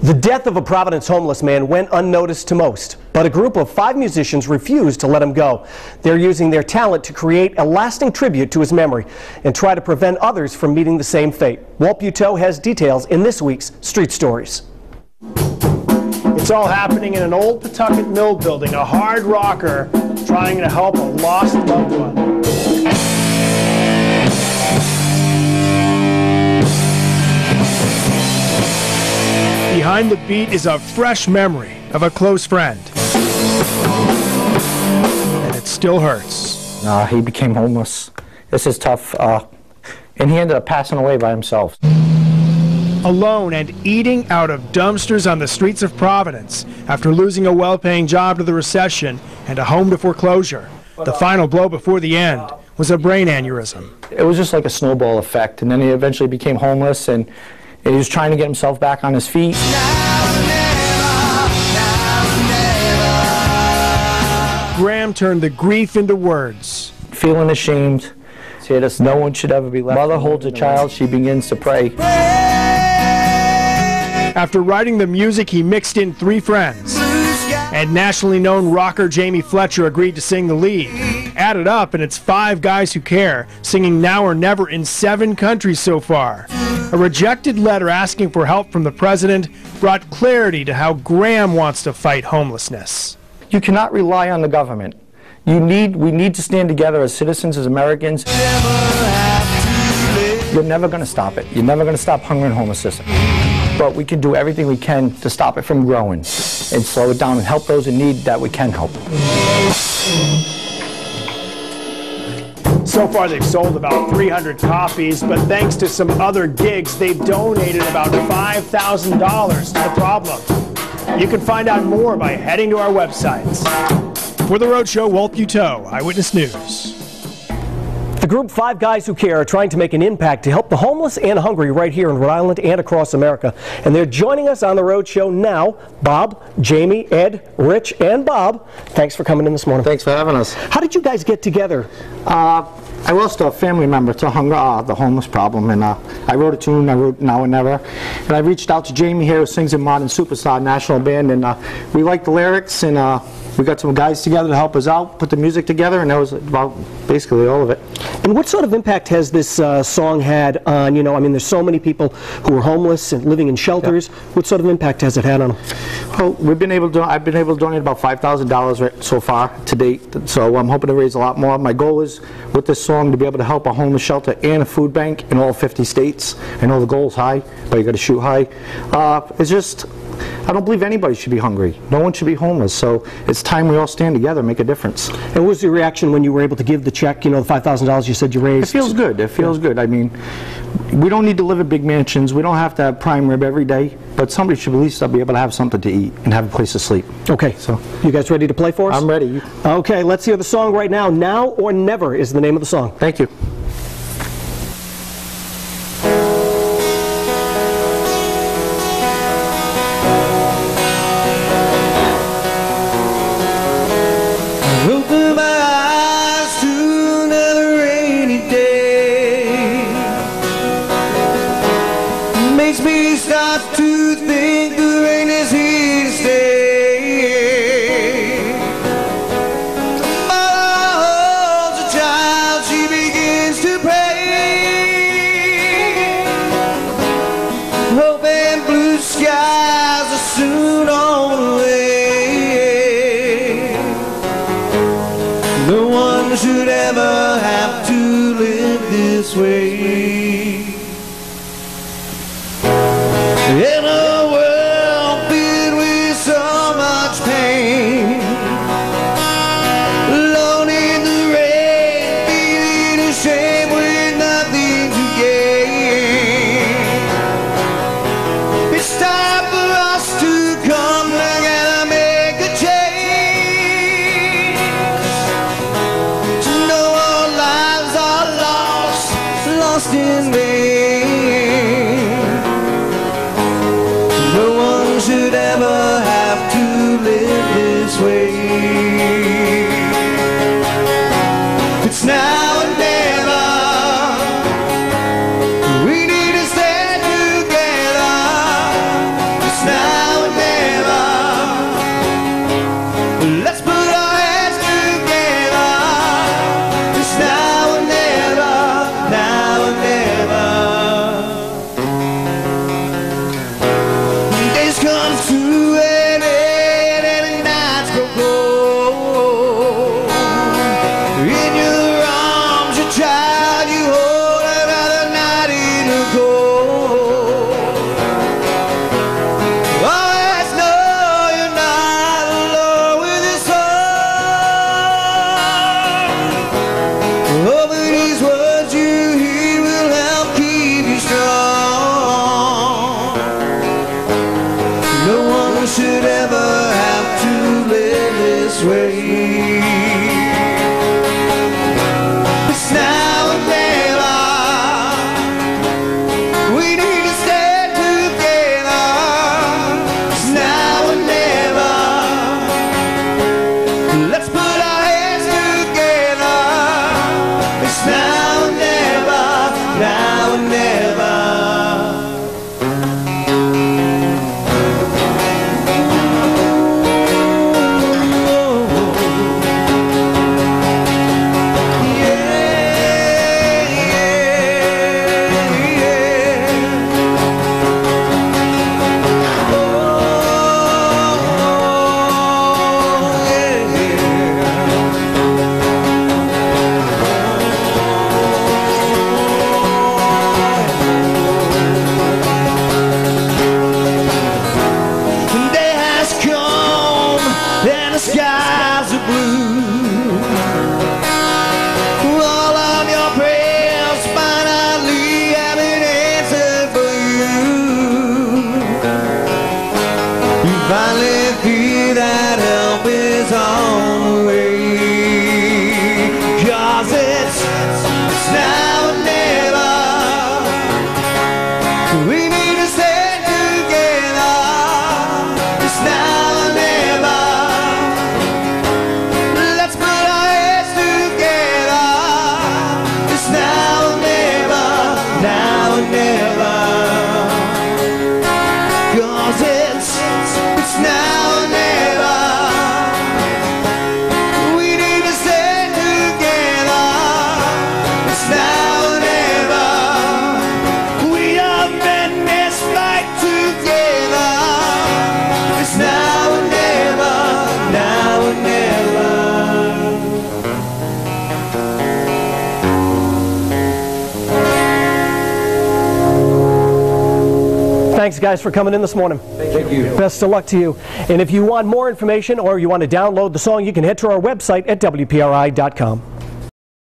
The death of a Providence homeless man went unnoticed to most, but a group of 5 musicians refused to let him go. They're using their talent to create a lasting tribute to his memory and try to prevent others from meeting the same fate. Walt Buteau has details in this week's Street Stories. It's all happening in an old Pawtucket mill building, a hard rocker trying to help a lost loved one. Behind the beat is a fresh memory of a close friend. And it still hurts. He became homeless. This is tough. And he ended up passing away by himself. Alone and eating out of dumpsters on the streets of Providence after losing a well-paying job to the recession and a home to foreclosure. The final blow before the end was a brain aneurysm. It was just like a snowball effect, and then he eventually became homeless, and he was trying to get himself back on his feet. Graham turned the grief into words. Feeling ashamed. See, no one should ever be left. Mother holds a child, she begins to pray. After writing the music, he mixed in 3 friends. And nationally known rocker Jamie Fletcher agreed to sing the lead. Added up, and it's 5 guys who care, singing Now or Never in 7 countries so far. A rejected letter asking for help from the president brought clarity to how Graham wants to fight homelessness. You cannot rely on the government. We need to stand together as citizens, as Americans. You're never going to stop it. You're never going to stop hunger and homelessness. But we can do everything we can to stop it from growing and slow it down and help those in need that we can help. So far they've sold about 300 copies, but thanks to some other gigs, they've donated about $5,000 to the problem. You can find out more by heading to our websites. For The Roadshow, Walt Buteau, Eyewitness News. The group 5 Guys Who Care are trying to make an impact to help the homeless and hungry right here in Rhode Island and across America. And they're joining us on The Roadshow now. Bob, Jamie, Ed, Rich, and Bob, thanks for coming in this morning. Thanks for having us. How did you guys get together? I lost a family member to hunger, the homeless problem, and I wrote a tune, I wrote Now or Never, and I reached out to Jamie here, who sings in Modern Superstar National Band, and we liked the lyrics, and we got some guys together to help us out, put the music together, and that was about basically all of it. And what sort of impact has this song had on, I mean, there's so many people who are homeless and living in shelters. Yeah. What sort of impact has it had on them? Well, I've been able to donate about $5,000 so far to date, so I'm hoping to raise a lot more. My goal is, with this song, to be able to help a homeless shelter and a food bank in all 50 states. I know the goal's high, but you got to shoot high. It's just, I don't believe anybody should be hungry. No one should be homeless. So it's time we all stand together and make a difference. And what was your reaction when you were able to give the check, the $5,000 you said you raised? It feels good. It feels good. I mean, we don't need to live in big mansions. We don't have to have prime rib every day. But somebody should at least be able to have something to eat and have a place to sleep. Okay, so you guys ready to play for us? I'm ready. Okay, let's hear the song right now. Now or Never is the name of the song. Thank you. Makes me start to think the rain is here to stay. Mother holds a child, she begins to pray. Hope and blue skies are soon on the way. No one should ever have to live this way. In a world filled with so much pain, alone in the rain, feeling ashamed with nothing to gain. It's time for us to come together and make a change. To know our lives are lost in vain. Should ever have to live this way. It's now or never. We need to stand together. It's now one should ever have to live this way. It's now or never. We need to stay together. It's now or never. Let's put our heads together. It's now or never, now or never. And the skies are blue. All of your prayers finally have been answered for you. You finally feel that help is on the way. 'Cause it's now or never. We need to stay together. It's now or never. Let's put our heads together. It's now or never, now or never. 'Cause it's now or never. We need to stay together. It's now or never. We are meant this fight together. It's now or never, now or never. Thanks, guys, for coming in this morning. Thank you. Best of luck to you. And if you want more information or you want to download the song, you can head to our website at WPRI.com.